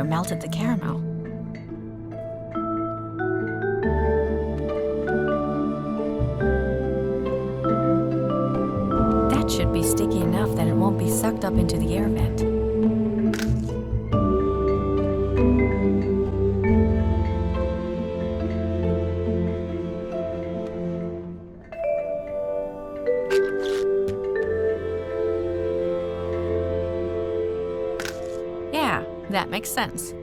here melted the caramel. That should be sticky enough that it won't be sucked up into the air vent. Yeah, that makes sense.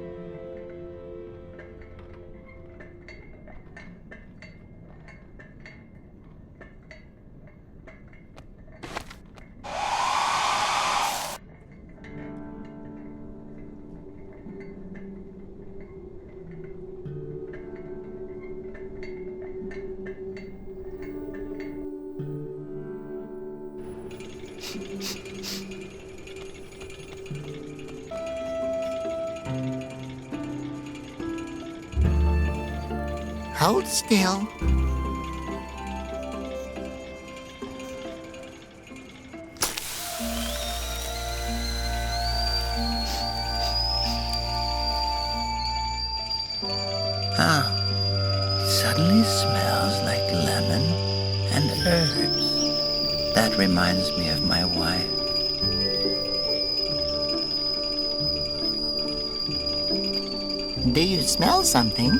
Hold still. Suddenly smells like lemon and herbs. That reminds me of my wife. Do you smell something?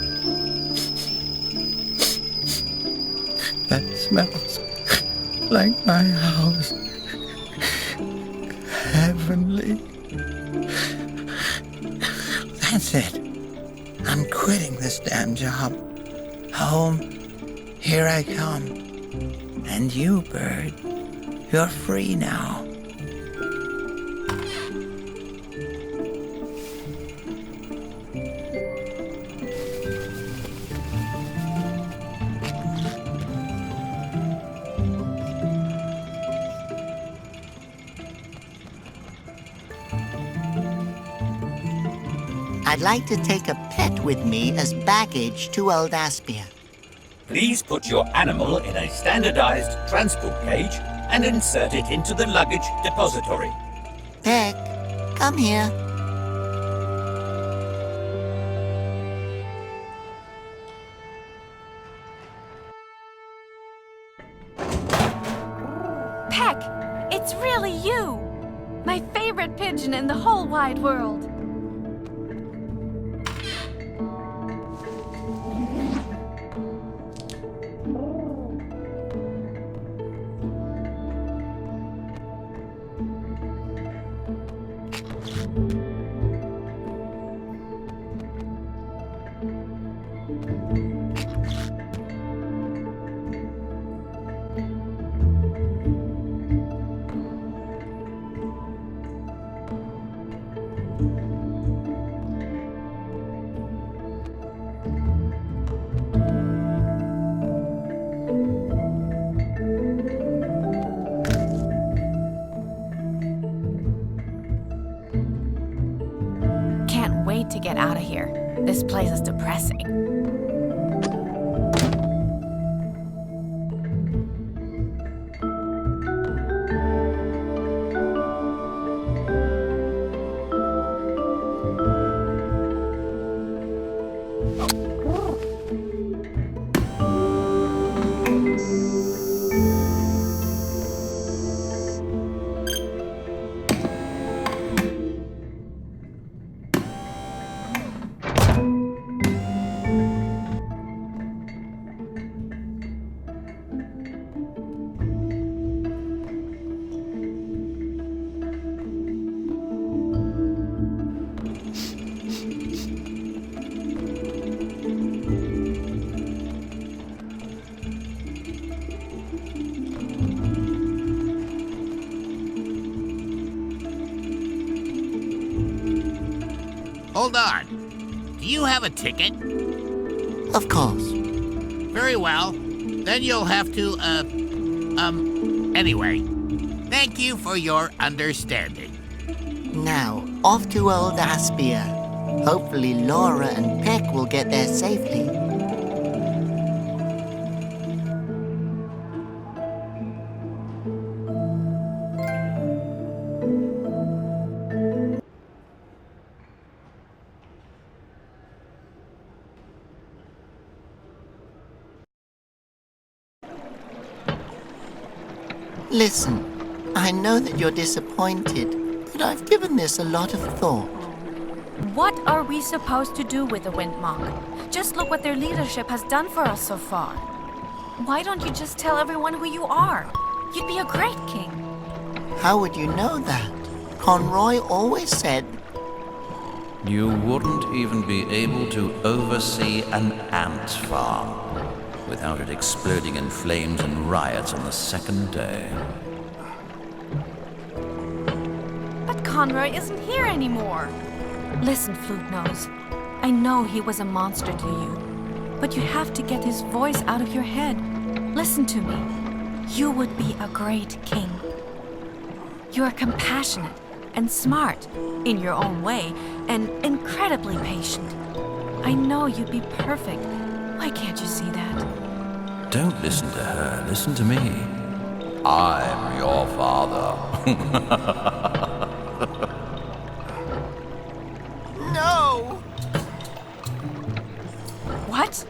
That smells like my house. Heavenly. That's it. I'm quitting this damn job. Home, here I come. And you, bird, you're free now. I'd like to take a pet with me as baggage to Old Aspia. Please put your animal in a standardized transport cage and insert it into the luggage depository. Peck, come here. Peck, it's really you! My favorite pigeon in the whole wide world. Wait to get out of here. This place is depressing. Hold on. Do you have a ticket? Of course. Very well. Then you'll have to, anyway. Thank you for your understanding. Now, off to Old Aspia. Hopefully Laura and Peck will get there safely. Listen, I know that you're disappointed, but I've given this a lot of thought. What are we supposed to do with the Wind Monk? Just look what their leadership has done for us so far. Why don't you just tell everyone who you are? You'd be a great king. How would you know that? Conroy always said... You wouldn't even be able to oversee an ant farm without it exploding in flames and riots on the second day. But Conroy isn't here anymore. Listen, Flute Nose. I know he was a monster to you, but you have to get his voice out of your head. Listen to me. You would be a great king. You are compassionate and smart in your own way and incredibly patient. I know you'd be perfect. Why can't you see that? Don't listen to her, listen to me. I'm your father. No! What?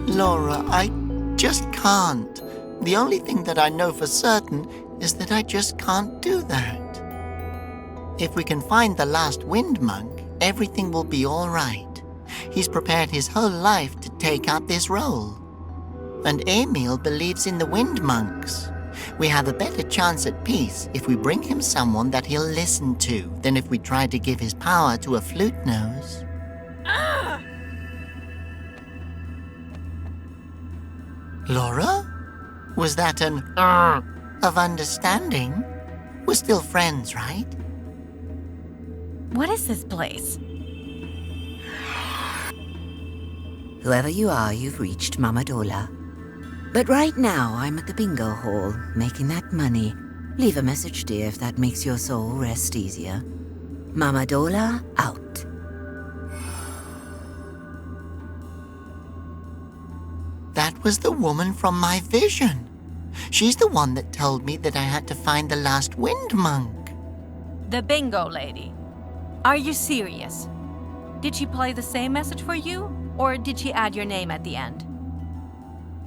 Laura, I just can't. The only thing that I know for certain is that I just can't do that. If we can find the last Wind Monk, everything will be all right. He's prepared his whole life to take up this role. And Emil believes in the Wind Monks. We have a better chance at peace if we bring him someone that he'll listen to than if we try to give his power to a flute nose. Laura? Was that an of understanding? We're still friends, right? What is this place? Whoever you are, you've reached Mama Dola. But right now, I'm at the bingo hall, making that money. Leave a message, dear, if that makes your soul rest easier. Mama Dola, out. That was the woman from my vision. She's the one that told me that I had to find the last Wind Monk. The bingo lady. Are you serious? Did she play the same message for you? Or did she add your name at the end?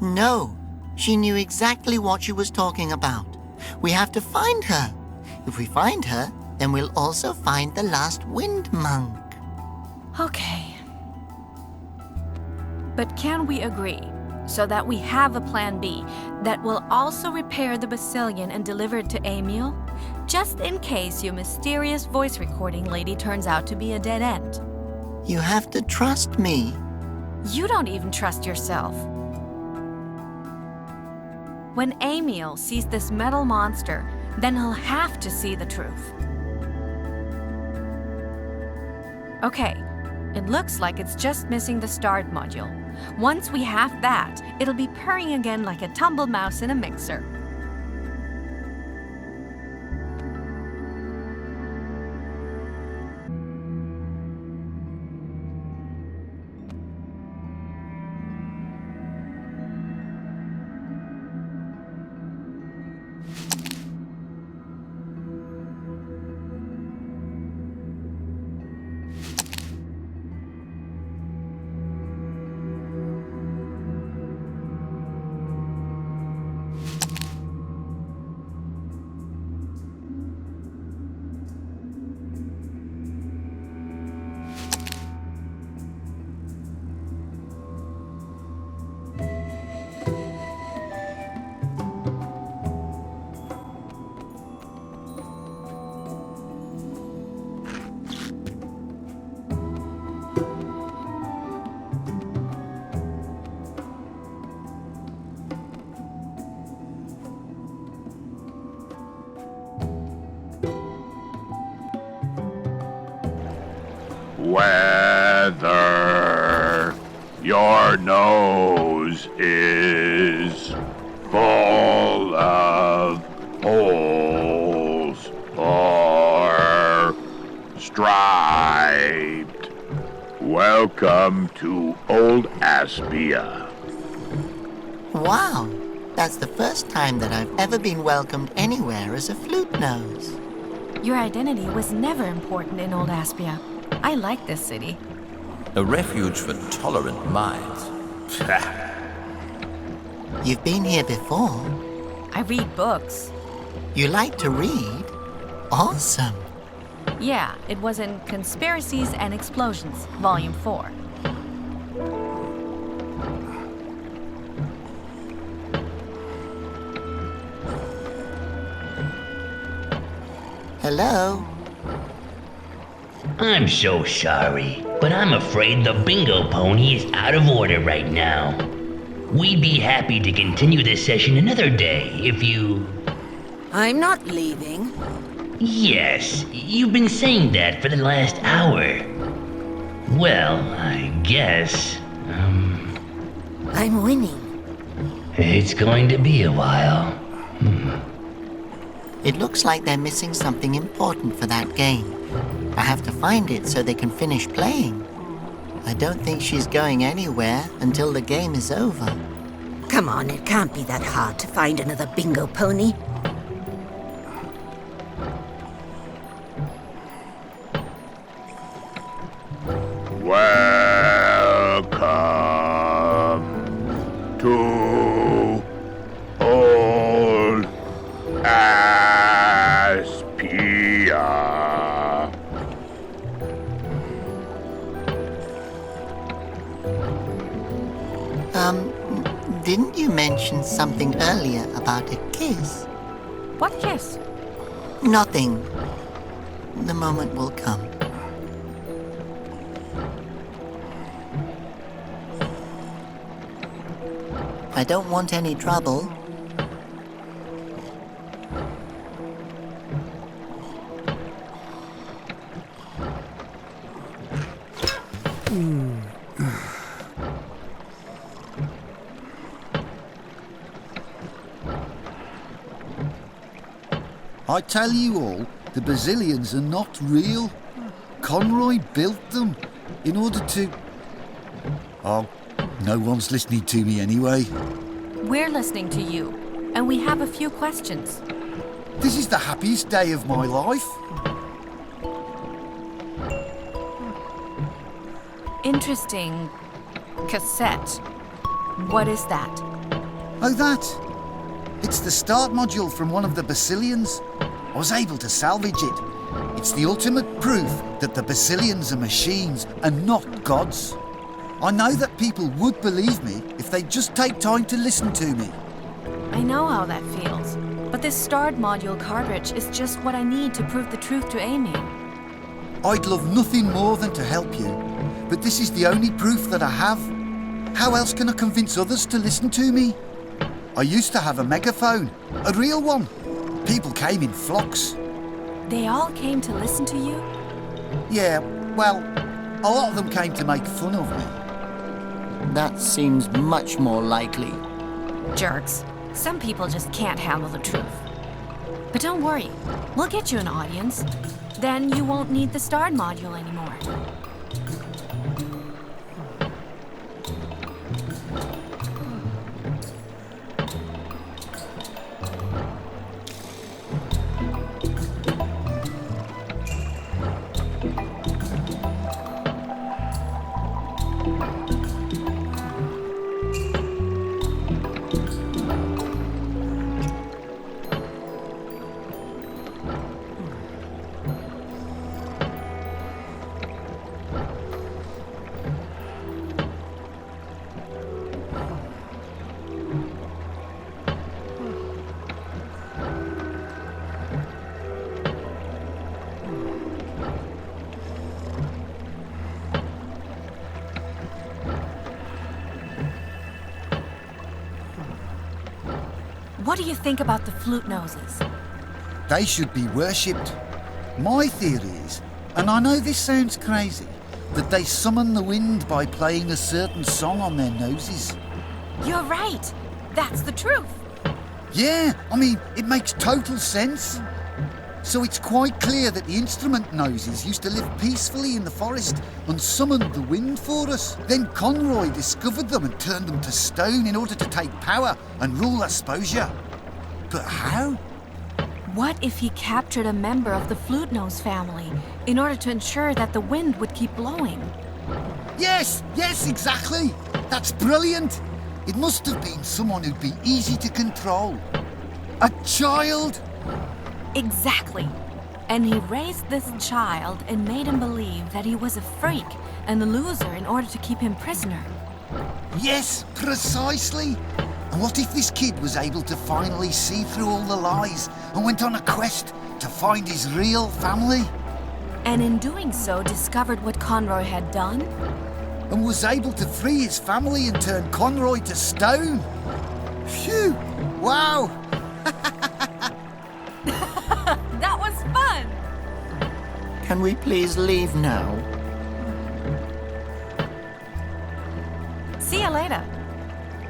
No, she knew exactly what she was talking about. We have to find her. If we find her, then we'll also find the last Wind Monk. Okay. But can we agree, so that we have a plan B, that will also repair the Basilian and deliver it to Emil, just in case your mysterious voice recording lady turns out to be a dead end? You have to trust me. You don't even trust yourself. When Emil sees this metal monster, then he'll have to see the truth. Okay, it looks like it's just missing the start module. Once we have that, it'll be purring again like a tumbled mouse in a mixer. Whether your nose is full of holes or striped, well, Welcome to Old Aspia. Wow, that's the first time that I've ever been welcomed anywhere as a flute nose. Your identity was never important in Old Aspia. I like this city. A refuge for tolerant minds. You've been here before. I read books. You like to read? Awesome. Yeah, it was in Conspiracies and Explosions, Volume 4. Hello? I'm so sorry, but I'm afraid the bingo pony is out of order right now. We'd be happy to continue this session another day if you... I'm not leaving. Yes, you've been saying that for the last hour. Well, I guess, I'm winning. it's going to be a while. It looks like they're missing something important for that game. I have to find it so they can finish playing. I don't think she's going anywhere until the game is over. Come on, it can't be that hard to find another bingo pony. Welcome to Old Aspia. Didn't you mention something earlier about a kiss? What kiss? Nothing. The moment will come. I don't want any trouble. I tell you all, the Brazilians are not real. Conroy built them in order to... Oh, no one's listening to me anyway. We're listening to you, and we have a few questions. This is the happiest day of my life. Interesting cassette. What is that? Oh, that. It's the start module from one of the Basilians. I was able to salvage it. It's the ultimate proof that the Basilians are machines and not gods. I know that people would believe me if they'd just take time to listen to me. I know how that feels, but this start module cartridge is just what I need to prove the truth to Amy. I'd love nothing more than to help you, but this is the only proof that I have. How else can I convince others to listen to me? I used to have a megaphone, a real one. People came in flocks. They all came to listen to you? Yeah, well, a lot of them came to make fun of me. That seems much more likely. Jerks. Some people just can't handle the truth. But don't worry, we'll get you an audience. Then you won't need the start module anymore. What do you think about the flute noses? They should be worshipped. My theory is, and I know this sounds crazy, that they summon the wind by playing a certain song on their noses. You're right. That's the truth. Yeah, I mean, it makes total sense. So it's quite clear that the instrument noses used to live peacefully in the forest and summoned the wind for us. Then Conroy discovered them and turned them to stone in order to take power and rule Asposia. But how? What if he captured a member of the flute nose family in order to ensure that the wind would keep blowing? Yes, exactly. That's brilliant. It must have been someone who'd be easy to control. A child? Exactly. And he raised this child and made him believe that he was a freak and a loser in order to keep him prisoner. Yes, precisely. And what if this kid was able to finally see through all the lies and went on a quest to find his real family? And in doing so discovered what Conroy had done? And was able to free his family and turn Conroy to stone? Phew! Wow! That was fun! Can we please leave now? See you later.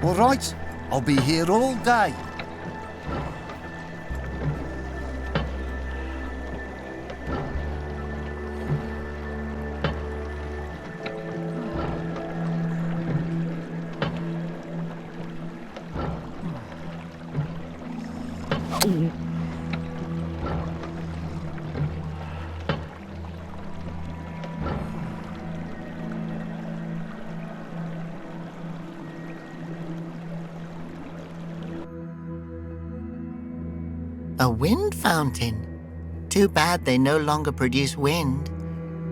All right, I'll be here all day. A wind fountain? Too bad they no longer produce wind,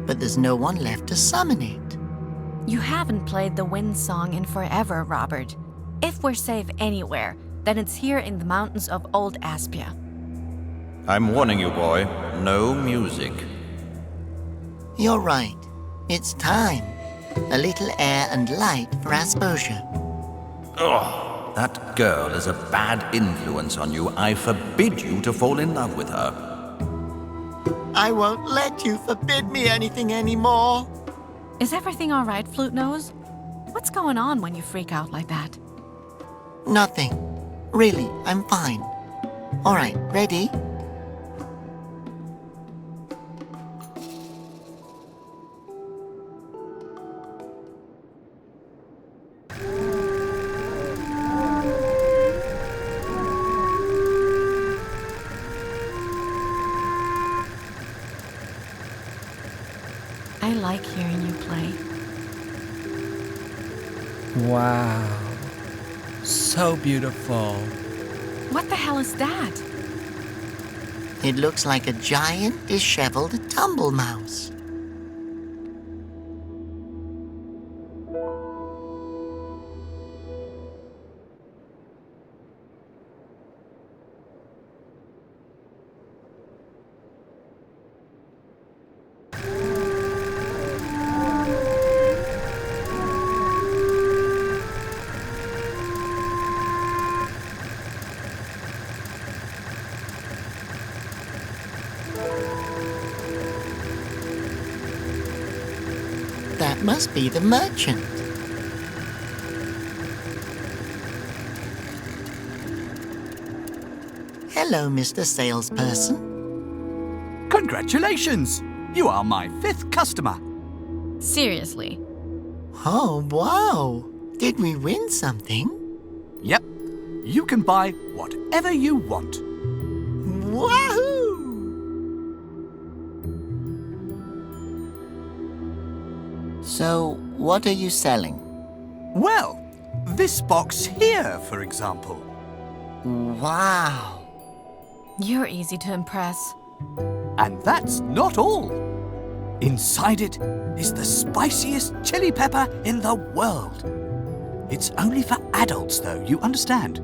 but there's no one left to summon it. You haven't played the wind song in forever, Robert. If we're safe anywhere, then it's here in the mountains of Old Aspia. I'm warning you, boy. No music. You're right. It's time. A little air and light for Asposia. Ugh, that girl is a bad influence on you. I forbid you to fall in love with her. I won't let you forbid me anything anymore. Is everything all right, Flute Nose? What's going on when you freak out like that? Nothing. Really, I'm fine. All right, ready? I like hearing you play. Wow. So beautiful. What the hell is that? It looks like a giant, disheveled tumble mouse. That must be the merchant. Hello, Mr. Salesperson. Congratulations! You are my 5th customer. Seriously. Oh, wow. Did we win something? Yep. You can buy whatever you want. Wahoo! So, what are you selling? Well, this box here, for example. Wow. You're easy to impress. And that's not all. Inside it is the spiciest chili pepper in the world. It's only for adults, though, you understand?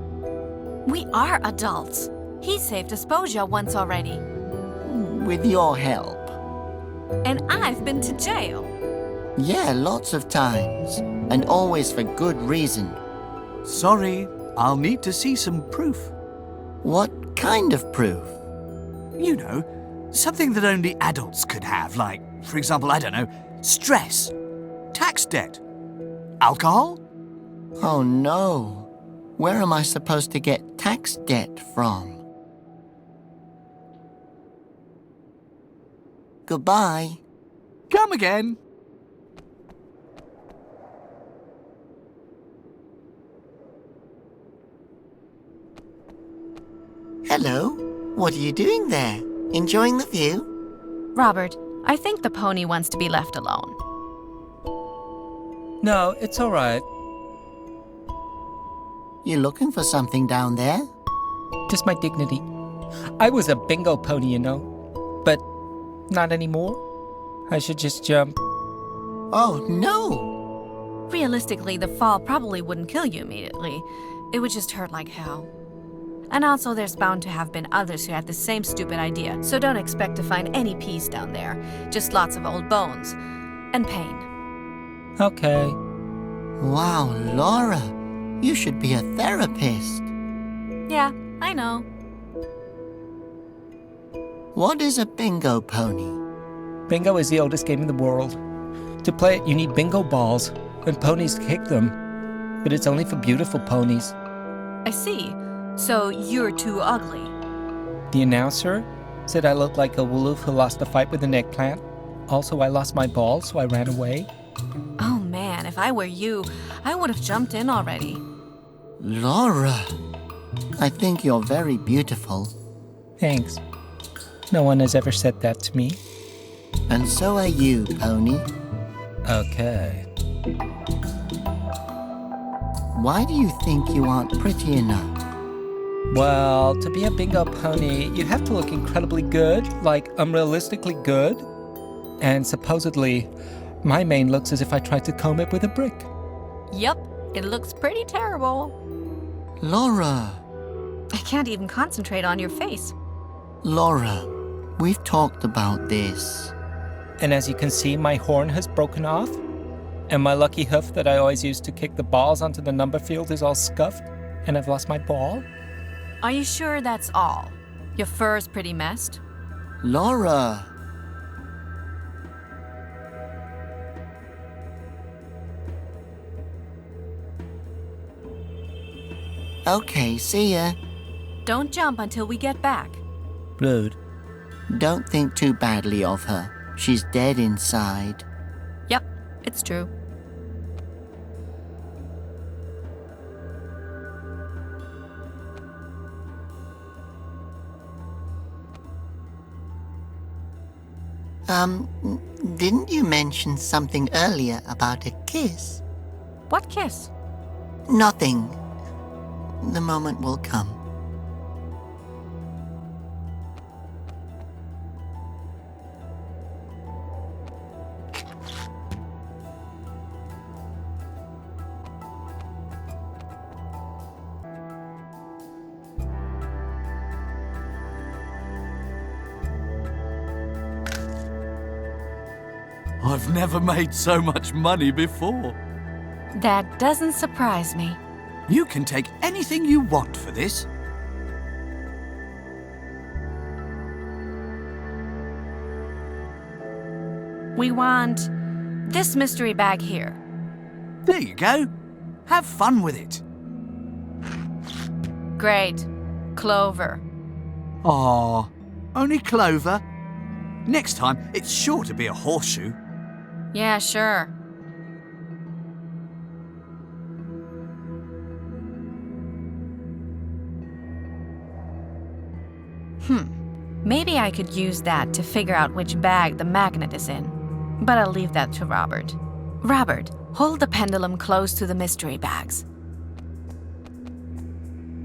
We are adults. He saved Asposia once already. With your help. And I've been to jail. Yeah, lots of times. And always for good reason. Sorry, I'll need to see some proof. What kind of proof? You know, something that only adults could have, like, for example, I don't know, stress, tax debt, alcohol? Oh no. Where am I supposed to get tax debt from? Goodbye. Come again. Hello. What are you doing there? Enjoying the view? Robert, I think the pony wants to be left alone. No, it's all right. You looking for something down there? Just my dignity. I was a bingo pony, you know. But not anymore. I should just jump. Oh, no! Realistically, the fall probably wouldn't kill you immediately. It would just hurt like hell. And also, there's bound to have been others who had the same stupid idea, so don't expect to find any peace down there. Just lots of old bones. And pain. Okay. Wow, Laura. You should be a therapist. Yeah, I know. What is a bingo pony? Bingo is the oldest game in the world. To play it, you need bingo balls, and ponies kick them. But it's only for beautiful ponies. I see. So you're too ugly. The announcer said I looked like a wolf who lost a fight with an eggplant. Also, I lost my ball, so I ran away. Oh man, if I were you, I would have jumped in already. Laura, I think you're very beautiful. Thanks. No one has ever said that to me. And so are you, pony. Okay. Why do you think you aren't pretty enough? Well, to be a bingo pony, you have to look incredibly good, like unrealistically good. And supposedly, my mane looks as if I tried to comb it with a brick. Yep, it looks pretty terrible. Laura. I can't even concentrate on your face. Laura, we've talked about this. And as you can see, my horn has broken off. And my lucky hoof that I always used to kick the balls onto the number field is all scuffed. And I've lost my ball. Are you sure that's all? Your fur's pretty messed. Laura. Okay, see ya. Don't jump until we get back. Rude. Don't think too badly of her. She's dead inside. Yep, it's true. Didn't you mention something earlier about a kiss? What kiss? Nothing. The moment will come. I've never made so much money before. That doesn't surprise me. You can take anything you want for this. We want this mystery bag here. There you go. Have fun with it. Great. Clover. Aw, only Clover. Next time, it's sure to be a horseshoe. Yeah, sure. Maybe I could use that to figure out which bag the magnet is in. But I'll leave that to Robert. Robert, hold the pendulum close to the mystery bags.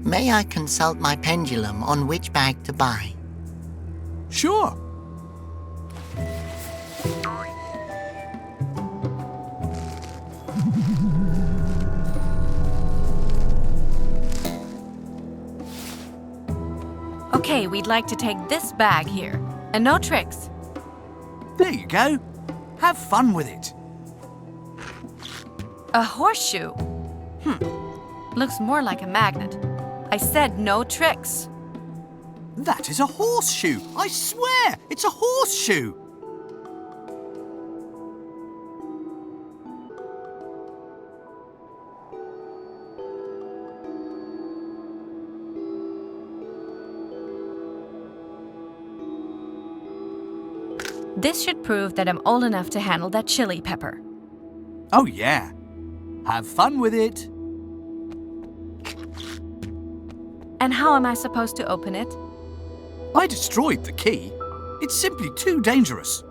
May I consult my pendulum on which bag to buy? Sure. Okay, we'd like to take this bag here. And no tricks. There you go. Have fun with it. A horseshoe? Looks more like a magnet. I said no tricks. That is a horseshoe. I swear, it's a horseshoe. This should prove that I'm old enough to handle that chili pepper. Oh yeah. Have fun with it. And how am I supposed to open it? I destroyed the key. It's simply too dangerous.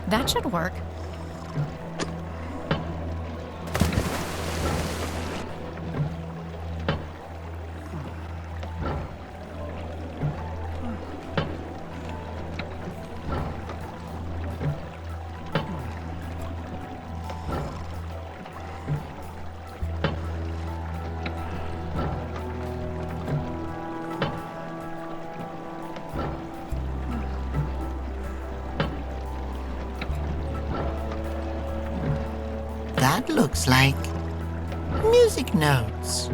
That should work. That looks like music notes.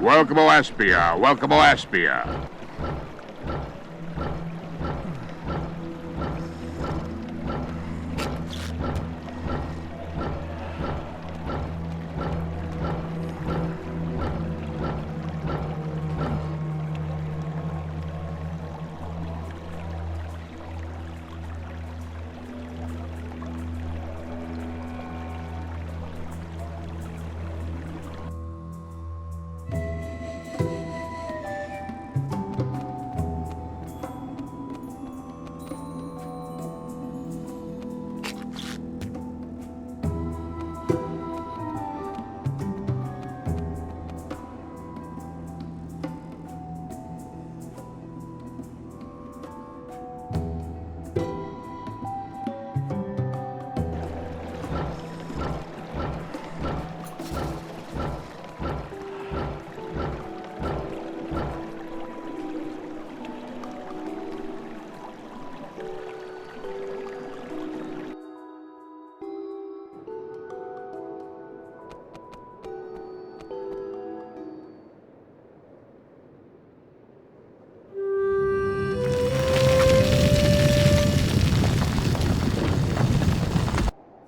Welcome, Aspia. Welcome, Aspia.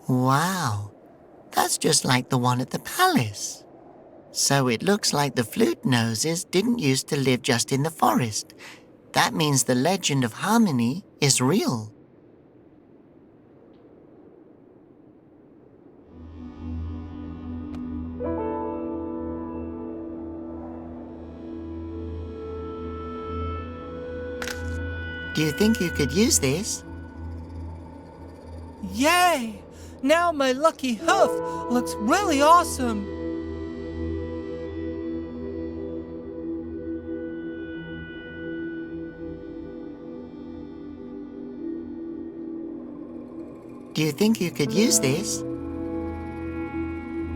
Wow, that's just like the one at the palace. So it looks like the flute noses didn't used to live just in the forest. That means the legend of harmony is real. Do you think you could use this? Yay! Now my lucky hoof looks really awesome. Do you think you could use this?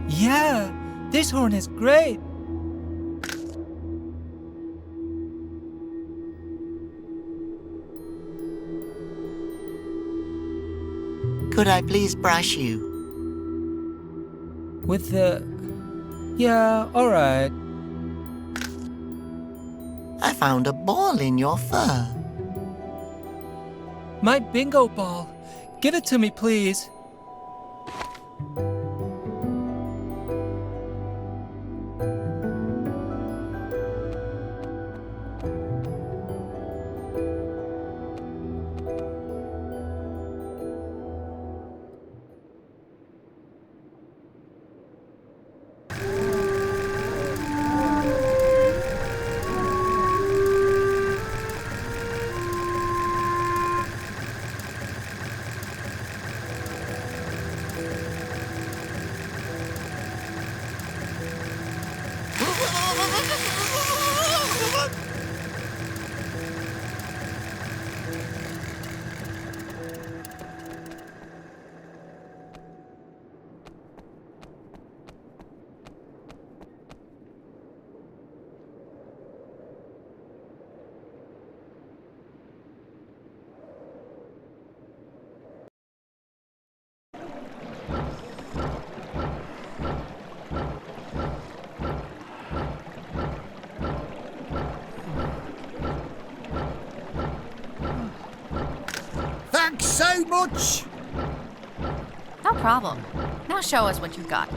Yeah, this horn is great. Could I please brush you? With the... Yeah, alright. I found a ball in your fur. My bingo ball. Give it to me, please. Thanks so much! No problem. Now show us what you've got.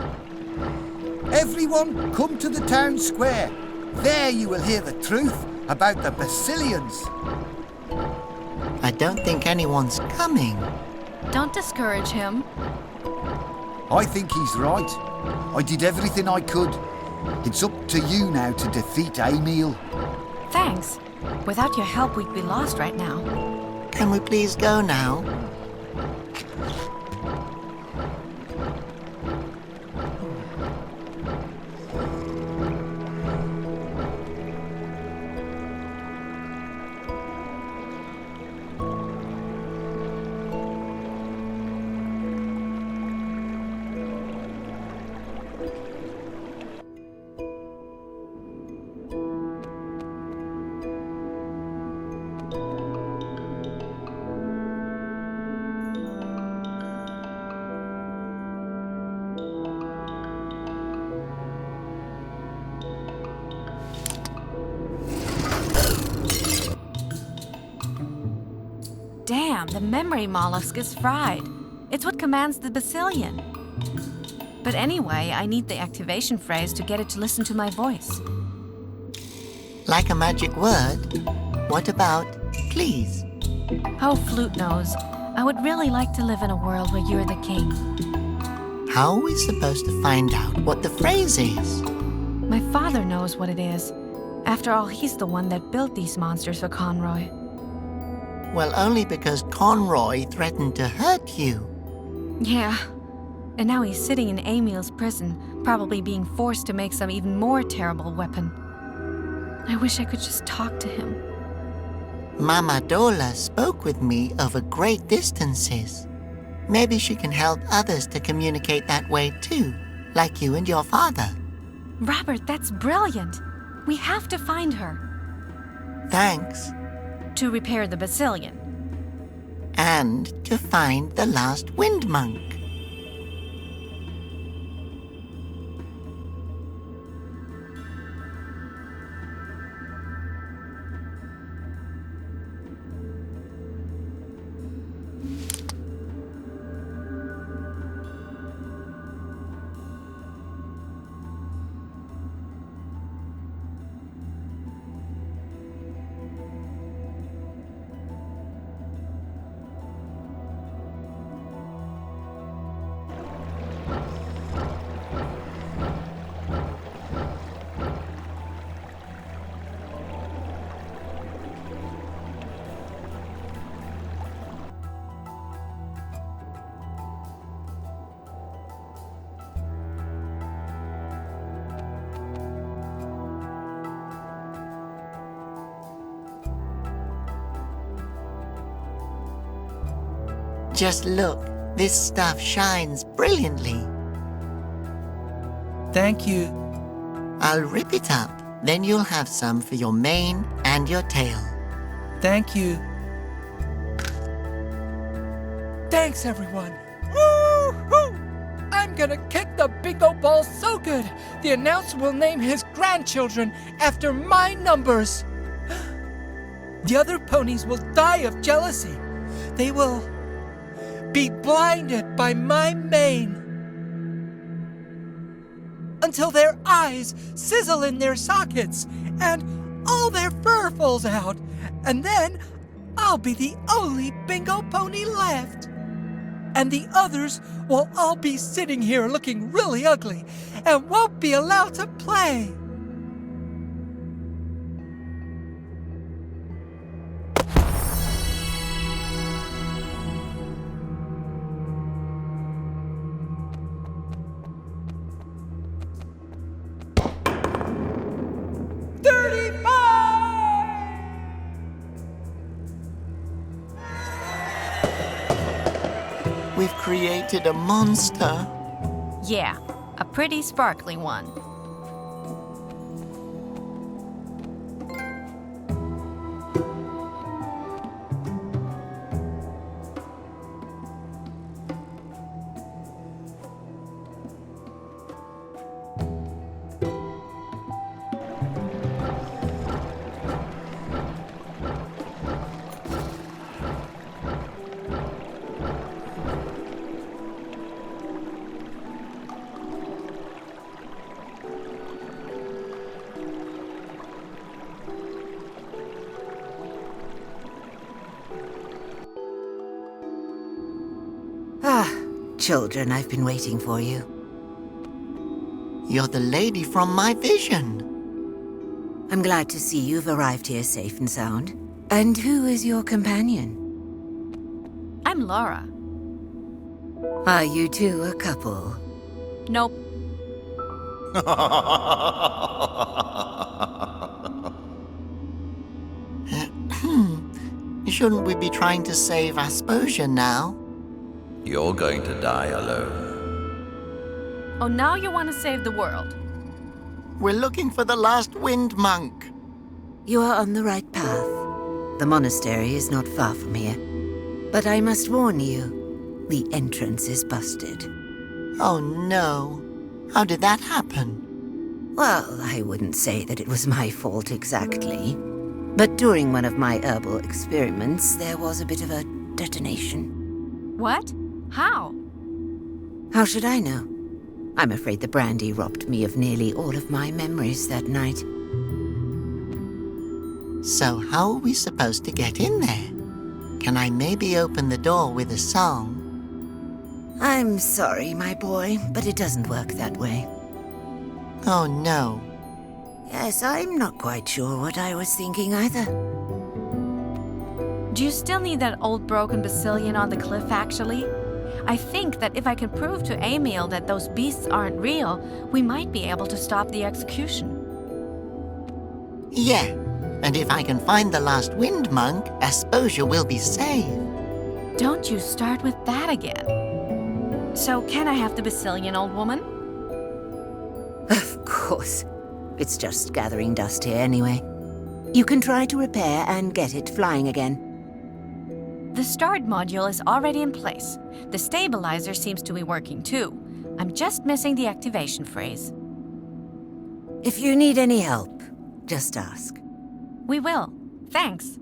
Everyone, come to the town square. There you will hear the truth about the Basilians. I don't think anyone's coming. Don't discourage him. I think he's right. I did everything I could. It's up to you now to defeat Emil. Thanks. Without your help, we'd be lost right now. Can we please go now? Damn, the memory mollusk is fried. It's what commands the Basilian. But anyway, I need the activation phrase to get it to listen to my voice. Like a magic word? What about please? Oh, Flute Nose, I would really like to live in a world where you're the king. How are we supposed to find out what the phrase is? My father knows what it is. After all, he's the one that built these monsters for Conroy. Well, only because Conroy threatened to hurt you. Yeah. And now he's sitting in Emil's prison, probably being forced to make some even more terrible weapon. I wish I could just talk to him. Mama Dola spoke with me over great distances. Maybe she can help others to communicate that way too, like you and your father. Robert, that's brilliant. We have to find her. Thanks. To repair the Basilian. And to find the last wind monk. Just look, this stuff shines brilliantly. Thank you. I'll rip it up, then you'll have some for your mane and your tail. Thank you. Thanks, everyone. Woo-hoo! I'm gonna kick the bingo ball so good, the announcer will name his grandchildren after my numbers. The other ponies will die of jealousy. They will be blinded by my mane until their eyes sizzle in their sockets and all their fur falls out. And then I'll be the only bingo pony left. And the others will all be sitting here looking really ugly and won't be allowed to play. We've created a monster. Yeah, a pretty sparkly one. Children, I've been waiting for you. You're the lady from my vision. I'm glad to see you've arrived here safe and sound. And who is your companion? I'm Laura. Are you two a couple? Nope. Shouldn't we be trying to save Asposia now? You're going to die alone. Oh, now you want to save the world. We're looking for the last wind monk. You are on the right path. The monastery is not far from here. But I must warn you, the entrance is busted. Oh no. How did that happen? Well, I wouldn't say that it was my fault exactly. But during one of my herbal experiments, there was a bit of a detonation. What? How? How should I know? I'm afraid the brandy robbed me of nearly all of my memories that night. So how are we supposed to get in there? Can I maybe open the door with a song? I'm sorry, my boy, but it doesn't work that way. Oh no. Yes, I'm not quite sure what I was thinking either. Do you still need that old broken Basilian on the cliff, actually? I think that if I can prove to Emil that those beasts aren't real, we might be able to stop the execution. Yeah, and if I can find the last wind monk, Asposia will be saved. Don't you start with that again. So can I have the Basilian, old woman? Of course. It's just gathering dust here anyway. You can try to repair and get it flying again. The start module is already in place. The stabilizer seems to be working too. I'm just missing the activation phrase. If you need any help, just ask. We will. Thanks.